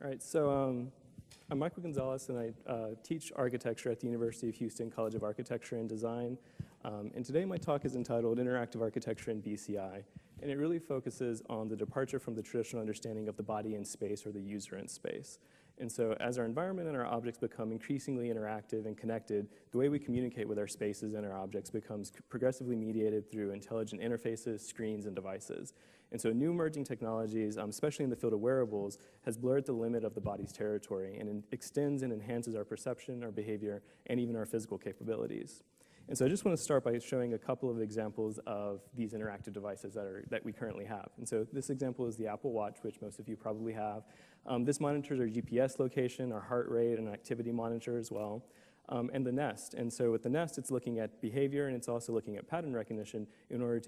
All right, so I'm Michael Gonzales, and I teach architecture at the University of Houston College of Architecture and Design. And today my talk is entitled Interactive Architecture in BCI, and it really focuses on the departure from the traditional understanding of the body in space or the user in space. And so as our environment and our objects become increasingly interactive and connected, the way we communicate with our spaces and our objects becomes progressively mediated through intelligent interfaces, screens, and devices. And so new emerging technologies, especially in the field of wearables, has blurred the limit of the body's territory and extends and enhances our perception, our behavior, and even our physical capabilities. And so I just want to start by showing a couple of examples of these interactive devices that we currently have. And so this example is the Apple Watch, which most of you probably have. This monitors our GPS location, our heart rate, and activity monitor as well, and the Nest. And so with the Nest, it's looking at behavior, and it's also looking at pattern recognition in order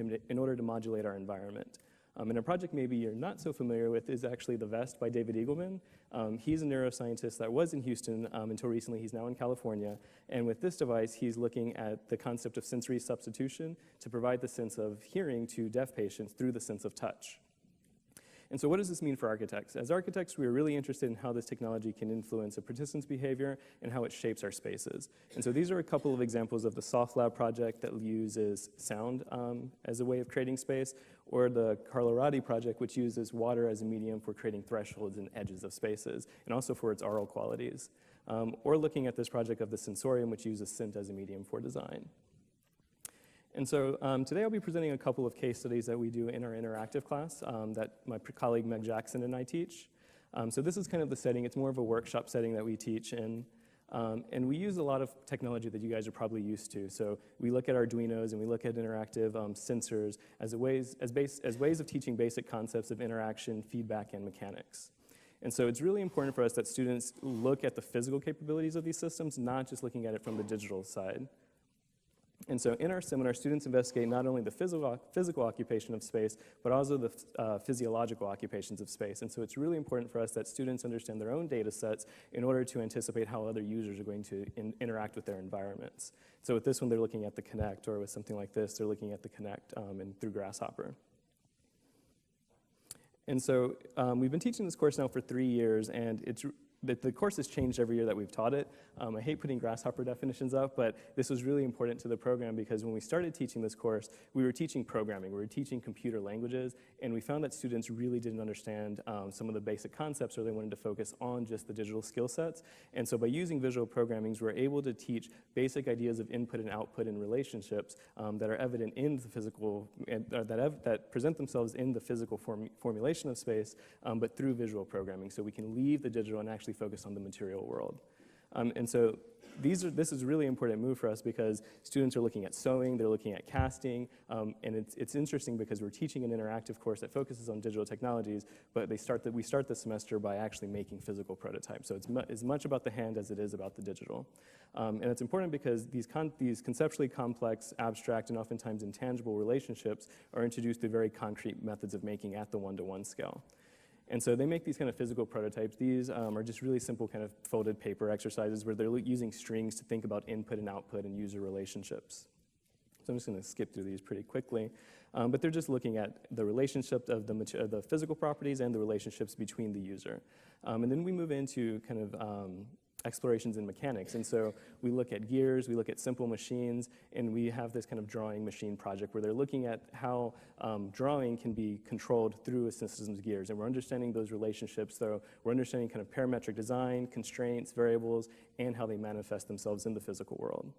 to modulate our environment. And a project maybe you're not so familiar with is actually the Vest by David Eagleman. He's a neuroscientist that was in Houston until recently. He's now in California. And with this device, he's looking at the concept of sensory substitution to provide the sense of hearing to deaf patients through the sense of touch. And so what does this mean for architects? As architects, we are really interested in how this technology can influence a participant's behavior and how it shapes our spaces. And so these are a couple of examples of the Soft Lab project that uses sound as a way of creating space, or the Carlo Ratti project, which uses water as a medium for creating thresholds and edges of spaces, and also for its aural qualities. Or looking at this project of the Sensorium, which uses scent as a medium for design. And so today I'll be presenting a couple of case studies that we do in our interactive class that my colleague Meg Jackson and I teach. So this is kind of the setting. It's more of a workshop setting that we teach in. And we use a lot of technology that you guys are probably used to. So we look at Arduinos and we look at interactive sensors as ways of teaching basic concepts of interaction, feedback, and mechanics. And so it's really important for us that students look at the physical capabilities of these systems, not just looking at it from the digital side. And so in our seminar, students investigate not only the physical occupation of space, but also the physiological occupations of space. And so it's really important for us that students understand their own data sets in order to anticipate how other users are going to interact with their environments. So with this one, they're looking at the Kinect, or with something like this, they're looking at the Kinect and through Grasshopper. And so we've been teaching this course now for 3 years, and the course has changed every year that we've taught it. I hate putting Grasshopper definitions up, but this was really important to the program because when we started teaching this course, we were teaching programming, we were teaching computer languages, and we found that students really didn't understand some of the basic concepts, or they wanted to focus on just the digital skill sets. And so by using visual programming, we're able to teach basic ideas of input and output and relationships that are evident in the physical, that present themselves in the physical formulation of space, but through visual programming. So we can leave the digital and actually focus on the material world. And so this is a really important move for us because students are looking at sewing, they're looking at casting, and it's interesting because we're teaching an interactive course that focuses on digital technologies, but we start the semester by actually making physical prototypes. So it's as much about the hand as it is about the digital. And it's important because these conceptually complex, abstract, and oftentimes intangible relationships are introduced through very concrete methods of making at the one-to-one scale. And so they make these kind of physical prototypes. These are just really simple kind of folded paper exercises where they're using strings to think about input and output and user relationships. So I'm just going to skip through these pretty quickly. But they're just looking at the relationship of the physical properties and the relationships between the user. And then we move into kind of explorations in mechanics. And so we look at gears, we look at simple machines, and we have this kind of drawing machine project where they're looking at how drawing can be controlled through a system's gears. And we're understanding those relationships, so we're understanding kind of parametric design, constraints, variables, and how they manifest themselves in the physical world.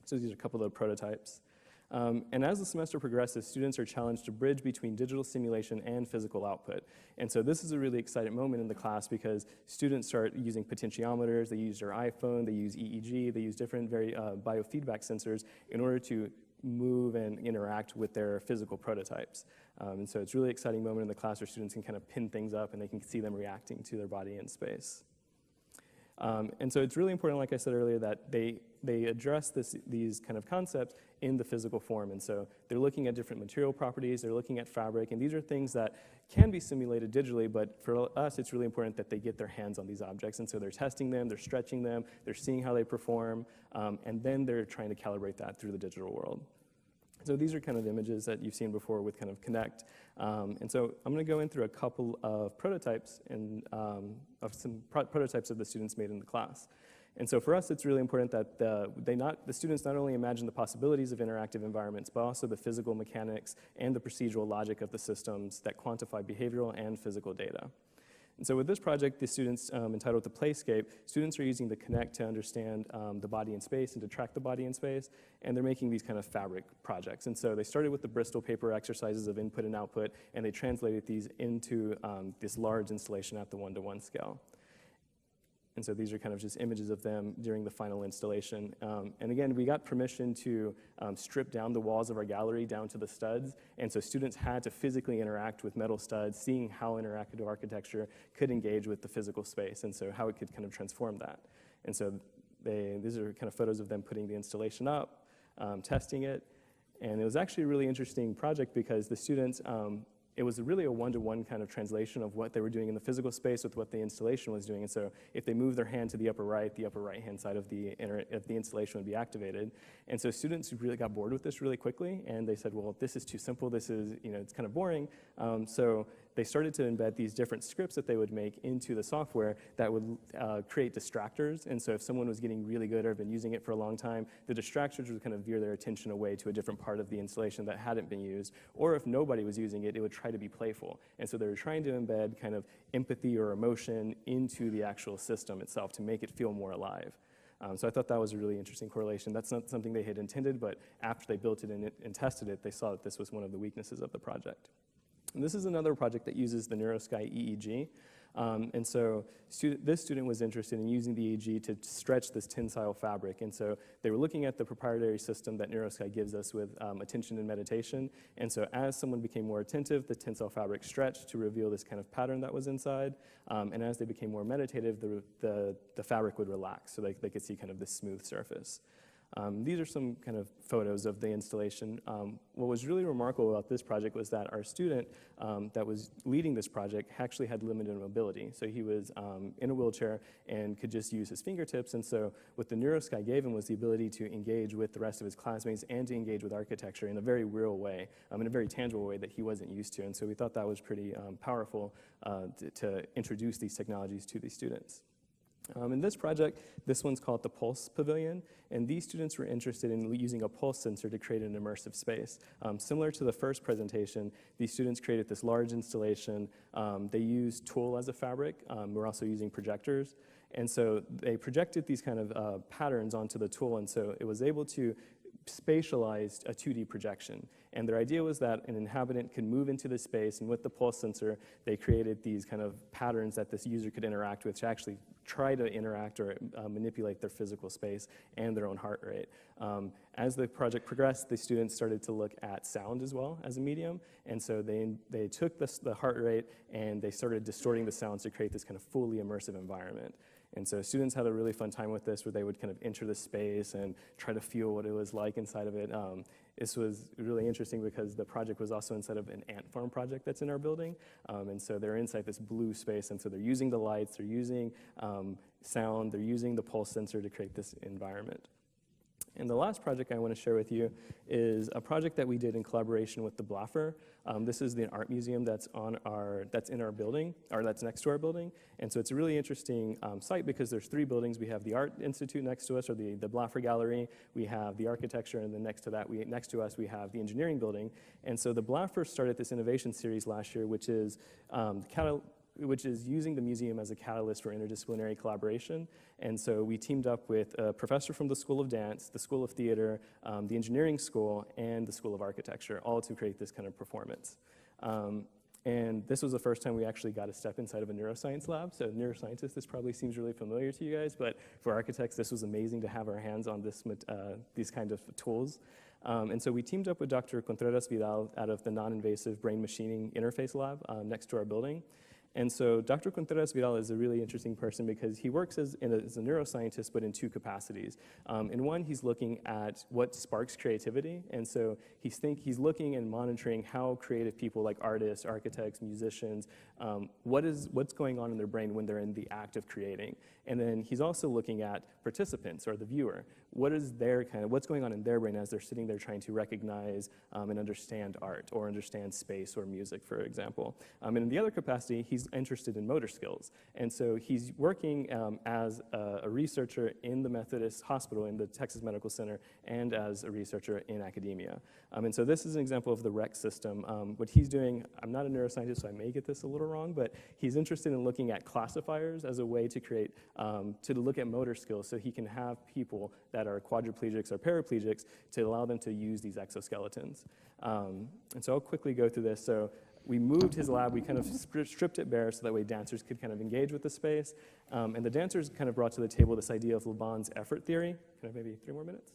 So these are a couple of prototypes. And as the semester progresses, students are challenged to bridge between digital simulation and physical output. And so this is a really exciting moment in the class because students start using potentiometers, they use their iPhone, they use EEG, they use different biofeedback sensors in order to move and interact with their physical prototypes. And so it's a really exciting moment in the class where students can kind of pin things up and they can see them reacting to their body in space. And so it's really important, like I said earlier, that they address these kind of concepts in the physical form. And so they're looking at different material properties, they're looking at fabric, and these are things that can be simulated digitally, but for us, it's really important that they get their hands on these objects. And so they're testing them, they're stretching them, they're seeing how they perform, and then they're trying to calibrate that through the digital world. So these are kind of images that you've seen before with kind of Connect. And so I'm going to go in through a couple of prototypes and prototypes that the students made in the class. And so for us, it's really important that the students not only imagine the possibilities of interactive environments, but also the physical mechanics and the procedural logic of the systems that quantify behavioral and physical data. And so with this project, the students entitled The Playscape, students are using the Connect to understand the body in space and to track the body in space, and they're making these kind of fabric projects. And so they started with the Bristol paper exercises of input and output, and they translated these into this large installation at the 1-to-1 scale. And so these are kind of just images of them during the final installation. And again, we got permission to strip down the walls of our gallery down to the studs. And so students had to physically interact with metal studs, seeing how interactive architecture could engage with the physical space, and so how it could kind of transform that. And so these are kind of photos of them putting the installation up, testing it. And it was actually a really interesting project because the students, it was really a one-to-one kind of translation of what they were doing in the physical space with what the installation was doing. And so if they move their hand to the upper right-hand side of the installation would be activated. And so students really got bored with this really quickly, and they said, well, this is too simple. This is, it's kind of boring. So they started to embed these different scripts that they would make into the software that would create distractors. And so if someone was getting really good or had been using it for a long time, the distractors would kind of veer their attention away to a different part of the installation that hadn't been used. Or if nobody was using it, it would try to be playful. And so they were trying to embed kind of empathy or emotion into the actual system itself to make it feel more alive. So I thought that was a really interesting correlation. That's not something they had intended, but after they built it and tested it, they saw that this was one of the weaknesses of the project. And this is another project that uses the NeuroSky EEG. And so this student was interested in using the EEG to stretch this tensile fabric. And so they were looking at the proprietary system that NeuroSky gives us with attention and meditation. And so as someone became more attentive, the tensile fabric stretched to reveal this kind of pattern that was inside. And as they became more meditative, the fabric would relax so they could see kind of this smooth surface. These are some kind of photos of the installation. What was really remarkable about this project was that our student that was leading this project actually had limited mobility. So he was in a wheelchair and could just use his fingertips. And so what the NeuroSky gave him was the ability to engage with the rest of his classmates and to engage with architecture in a very real way, in a very tangible way that he wasn't used to. And so we thought that was pretty powerful to introduce these technologies to these students. In this project, this one's called the Pulse Pavilion, and these students were interested in using a pulse sensor to create an immersive space. Similar to the first presentation, these students created this large installation. They used tulle as a fabric. We're also using projectors. And so they projected these kind of patterns onto the tulle, and so it was able to spatialize a 2D projection. And their idea was that an inhabitant could move into the space, and with the pulse sensor, they created these kind of patterns that this user could interact with to actually try to interact or manipulate their physical space and their own heart rate. As the project progressed, the students started to look at sound as well as a medium, and so they took the heart rate and they started distorting the sounds to create this kind of fully immersive environment. And so students had a really fun time with this, where they would kind of enter the space and try to feel what it was like inside of it. This was really interesting because the project was also inside of an ant farm project that's in our building. And so they're inside this blue space, and so they're using the lights, they're using sound, they're using the pulse sensor to create this environment. And the last project I want to share with you is a project that we did in collaboration with the Blaffer. This is the art museum that's in our building, or that's next to our building. And so it's a really interesting site because there's 3 buildings. We have the Art Institute next to us, or the Blaffer Gallery. We have the architecture, and then next to us we have the engineering building. And so the Blaffer started this innovation series last year, which is using the museum as a catalyst for interdisciplinary collaboration. And so we teamed up with a professor from the School of Dance, the School of Theater, the Engineering School, and the School of Architecture, all to create this kind of performance. And this was the first time we actually got to step inside of a neuroscience lab. So neuroscientists, this probably seems really familiar to you guys, but for architects, this was amazing to have our hands on these kind of tools. And so we teamed up with Dr. Contreras Vidal out of the non-invasive brain machining interface lab next to our building. And so Dr. Contreras Vidal is a really interesting person because he works as a neuroscientist, but in 2 capacities. In one, he's looking at what sparks creativity. And so he's looking and monitoring how creative people like artists, architects, musicians, what's going on in their brain when they're in the act of creating. And then he's also looking at participants, or the viewer. what is what's going on in their brain as they're sitting there trying to recognize and understand art or understand space or music, for example. And in the other capacity, he's interested in motor skills. And so he's working as a researcher in the Methodist Hospital in the Texas Medical Center and as a researcher in academia. And so this is an example of the REC system. What he's doing, I'm not a neuroscientist, so I may get this a little wrong, but he's interested in looking at classifiers as a way to create, to look at motor skills so he can have people that are quadriplegics or paraplegics to allow them to use these exoskeletons. And so I'll quickly go through this. So we moved his lab, we kind of stripped it bare so that way dancers could kind of engage with the space. And the dancers kind of brought to the table this idea of Le Bon's effort theory. Can I have maybe 3 more minutes?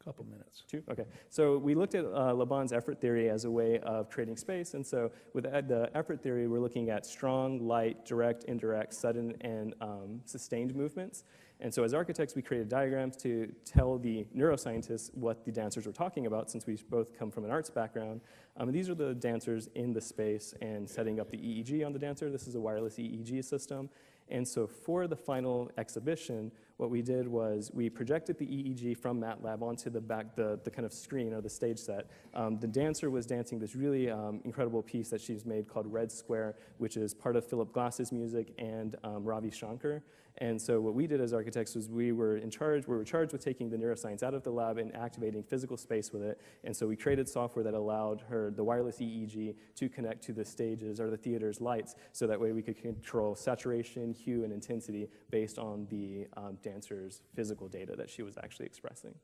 Couple minutes. 2? Okay. So we looked at Le Bon's effort theory as a way of creating space. And so with the effort theory, we're looking at strong, light, direct, indirect, sudden, and sustained movements. And so as architects, we created diagrams to tell the neuroscientists what the dancers were talking about, since we both come from an arts background. And these are the dancers in the space and setting up the EEG on the dancer. This is a wireless EEG system. And so for the final exhibition, what we did was we projected the EEG from MATLAB onto the kind of screen or the stage set. The dancer was dancing this really incredible piece that she's made called Red Square, which is part of Philip Glass's music and Ravi Shankar. And so what we did as architects was we were charged with taking the neuroscience out of the lab and activating physical space with it. And so we created software that allowed the wireless EEG to connect to the stages or the theater's lights, so that way we could control saturation, hue, and intensity based on the dancer's physical data that she was actually expressing.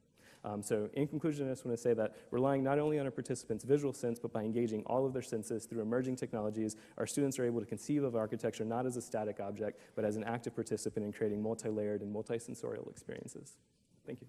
So in conclusion, I just want to say that relying not only on a participant's visual sense, but by engaging all of their senses through emerging technologies, our students are able to conceive of architecture not as a static object, but as an active participant in creating multi-layered and multi-sensorial experiences. Thank you.